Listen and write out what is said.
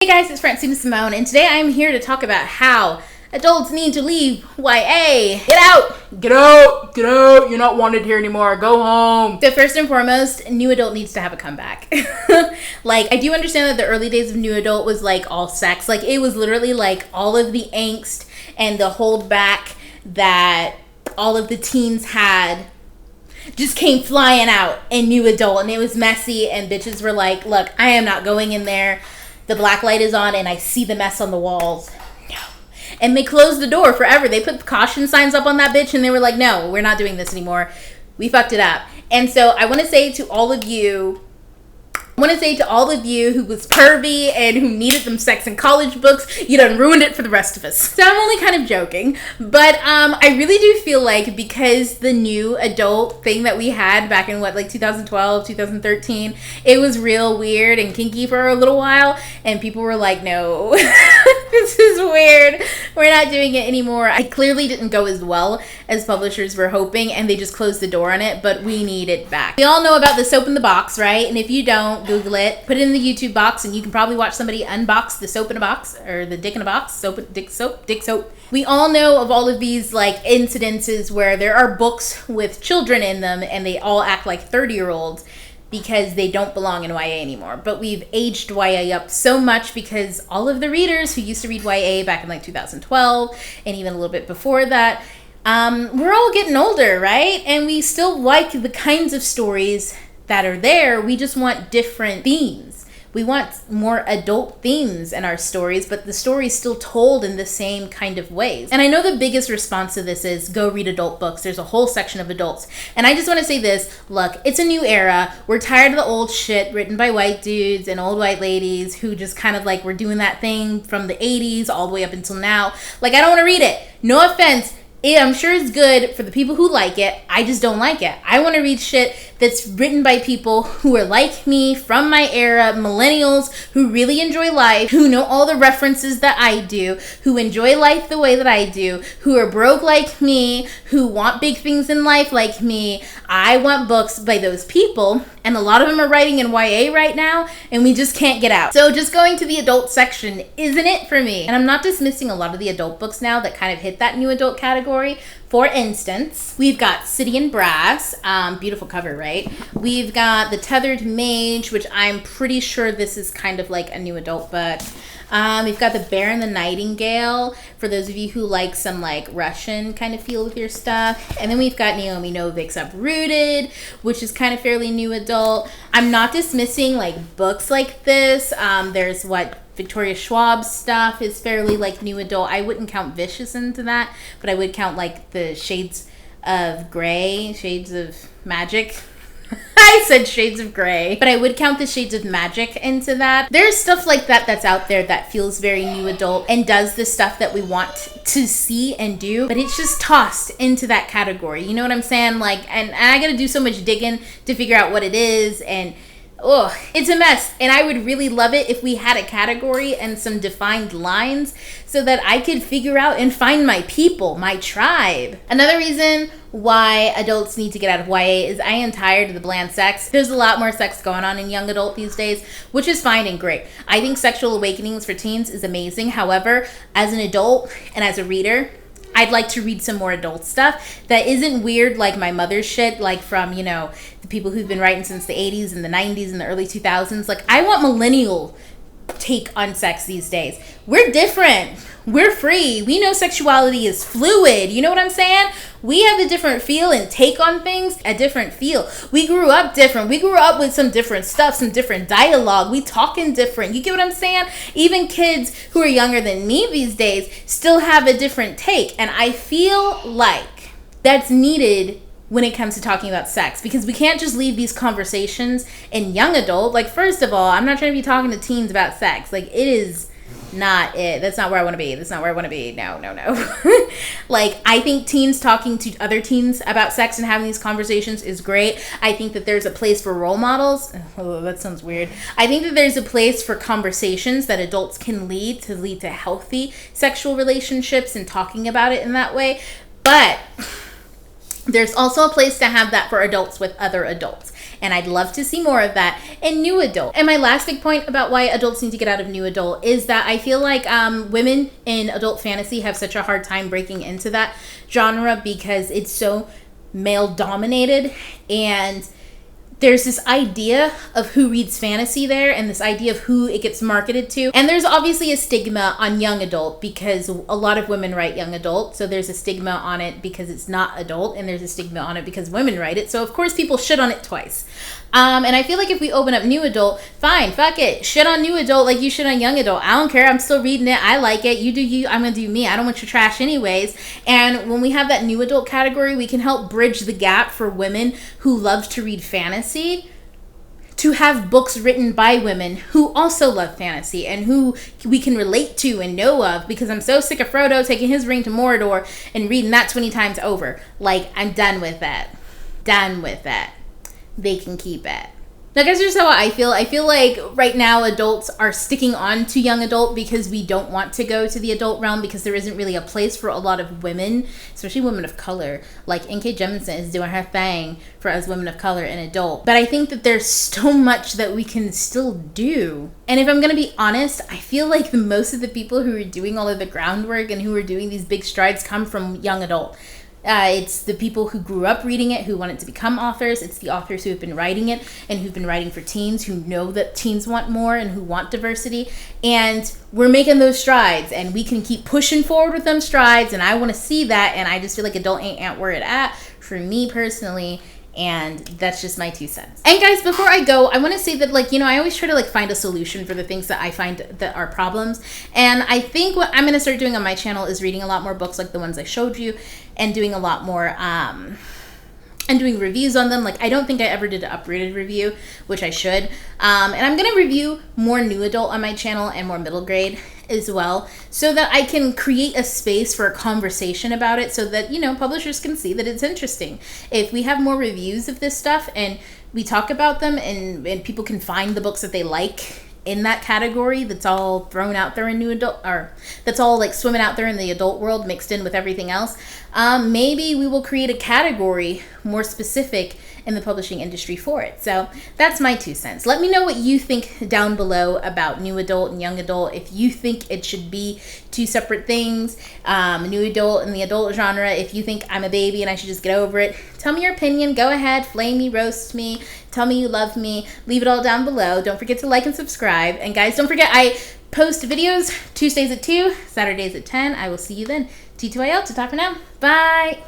guys, it's Francine Simone, and today I'm here to talk about how adults need to leave YA. Get out! Get out! Get out! You're not wanted here anymore. Go home. So first and foremost, New Adult needs to have a comeback. Like, I do understand that the early days of New Adult was like all sex. Like, it was literally like all of the angst and the hold back that all of the teens had just came flying out in New Adult, and it was messy, and bitches were like, look, I am not going in there. The black light is on and I see the mess on the walls. No. And they closed the door forever. They put caution signs up on that bitch and they were like, no, we're not doing this anymore. We fucked it up. And so I want to say to all of you who was pervy and who needed them sex and college books, you done ruined it for the rest of us. So I'm only kind of joking. But I really do feel like because the New Adult thing that we had back in 2012, 2013, it was real weird and kinky for a little while. And people were like, no, this is weird. We're not doing it anymore. I clearly didn't go as well as publishers were hoping, and they just closed the door on it, but we need it back. We all know about the soap in the box, right? And if you don't, Google it, put it in the YouTube box, and you can probably watch somebody unbox the soap in a box, or the dick in a box, dick soap. We all know of all of these incidences where there are books with children in them, and they all act like 30-year-olds because they don't belong in YA anymore. But we've aged YA up so much because all of the readers who used to read YA back in 2012, and even a little bit before that, we're all getting older, right? And we still like the kinds of stories that are there. We just want different themes. We want more adult themes in our stories, but the story's still told in the same kind of ways. And I know the biggest response to this is go read adult books. There's a whole section of adults. And I just want to say this, look, it's a new era. We're tired of the old shit written by white dudes and old white ladies who just kind of were doing that thing from the 80s all the way up until now. I don't want to read it. No offense. I'm sure it's good for the people who like it. I just don't like it. I want to read shit that's written by people who are like me, from my era, millennials who really enjoy life, who know all the references that I do, who enjoy life the way that I do, who are broke like me, who want big things in life like me. I want books by those people, and a lot of them are writing in YA right now, and we just can't get out. So just going to the adult section isn't it for me. And I'm not dismissing a lot of the adult books now that kind of hit that new adult category. For instance, we've got City and Brass, beautiful cover, right? We've got The Tethered Mage, which I'm pretty sure this is kind of like a new adult book. We've got The Bear and the Nightingale, for those of you who like some Russian kind of feel with your stuff. And then we've got Naomi Novik's Uprooted, which is kind of fairly new adult. I'm not dismissing books like this. There's Victoria Schwab's stuff is fairly new adult. I wouldn't count Vicious into that, but I would count the Shades of Grey, Shades of Magic. I said Shades of Grey, but I would count the Shades of Magic into that. There's stuff like that that's out there that feels very new adult and does the stuff that we want to see and do, but it's just tossed into that category. You know what I'm saying? And I gotta do so much digging to figure out what it is, and it's a mess. And I would really love it if we had a category and some defined lines so that I could figure out and find my people, my tribe. Another reason why adults need to get out of YA is I am tired of the bland sex. There's a lot more sex going on in young adult these days, which is fine and great. I think Sexual Awakenings for teens is amazing. However, as an adult and as a reader, I'd like to read some more adult stuff that isn't weird like my mother's shit, from, the people who've been writing since the 80s and the 90s and the early 2000s. I want millennial take on sex these days. We're different. We're free. We know sexuality is fluid. You know what I'm saying? We have a different feel and take on things, a different feel. We grew up different. We grew up with some different stuff, some different dialogue. We talking different. You get what I'm saying? Even kids who are younger than me these days still have a different take. And I feel like that's needed when it comes to talking about sex, because we can't just leave these conversations in young adult. First of all, I'm not trying to be talking to teens about sex. It is not it. That's not where I want to be. That's not where I want to be. No. I think teens talking to other teens about sex and having these conversations is great. I think that there's a place for role models. Oh, that sounds weird. I think that there's a place for conversations that adults can lead to healthy sexual relationships and talking about it in that way. But there's also a place to have that for adults with other adults. and I'd love to see more of that in new adult. And my last big point about why adults need to get out of new adult is that I feel like women in adult fantasy have such a hard time breaking into that genre because it's so male dominated, and there's this idea of who reads fantasy there and this idea of who it gets marketed to. And there's obviously a stigma on young adult because a lot of women write young adult. So there's a stigma on it because it's not adult, and there's a stigma on it because women write it. So of course people shit on it twice. And I feel like if we open up new adult, fine, fuck it. Shit on new adult like you shit on young adult. I don't care. I'm still reading it. I like it. You do you. I'm going to do me. I don't want your trash anyways. And when we have that new adult category, we can help bridge the gap for women who love to read fantasy to have books written by women who also love fantasy and who we can relate to and know of, because I'm so sick of Frodo taking his ring to Mordor and reading that 20 times over. Like, I'm done with that. Done with that. They can keep it. Now, guys, here's how I feel. I feel like right now adults are sticking on to young adult because we don't want to go to the adult realm because there isn't really a place for a lot of women, especially women of color. Like N.K. Jemisin is doing her thing for us women of color in adult. But I think that there's so much that we can still do. And if I'm going to be honest, I feel like most of the people who are doing all of the groundwork and who are doing these big strides come from young adult. It's the people who grew up reading it, who wanted to become authors. It's the authors who have been writing it and who've been writing for teens, who know that teens want more and who want diversity. And we're making those strides, and we can keep pushing forward with them strides. And I want to see that. And I just feel like adult ain't where it at for me personally. And that's just my 2 cents. And guys, before I go, I want to say that, like, you know, I always try to like find a solution for the things that I find that are problems. And I think what I'm going to start doing on my channel is reading a lot more books like the ones I showed you, and doing a lot more and doing reviews on them. Like, I don't think I ever did an upgraded review, which I should. And I'm going to review more new adult on my channel and more middle grade as well, so that I can create a space for a conversation about it, so that, you know, publishers can see that it's interesting. If we have more reviews of this stuff and we talk about them, and people can find the books that they like in that category that's all thrown out there in new adult, or that's all like swimming out there in the adult world mixed in with everything else, maybe we will create a category more specific in the publishing industry for it. So that's my 2 cents. Let me know what you think down below about new adult and young adult. If you think it should be 2 separate things, new adult and the adult genre. If you think I'm a baby and I should just get over it, tell me your opinion. Go ahead, flame me, roast me, tell me you love me. Leave it all down below. Don't forget to like and subscribe. And guys, don't forget, I post videos Tuesdays at 2, Saturdays at 10. I will see you then. T2IL, ta for now. Bye.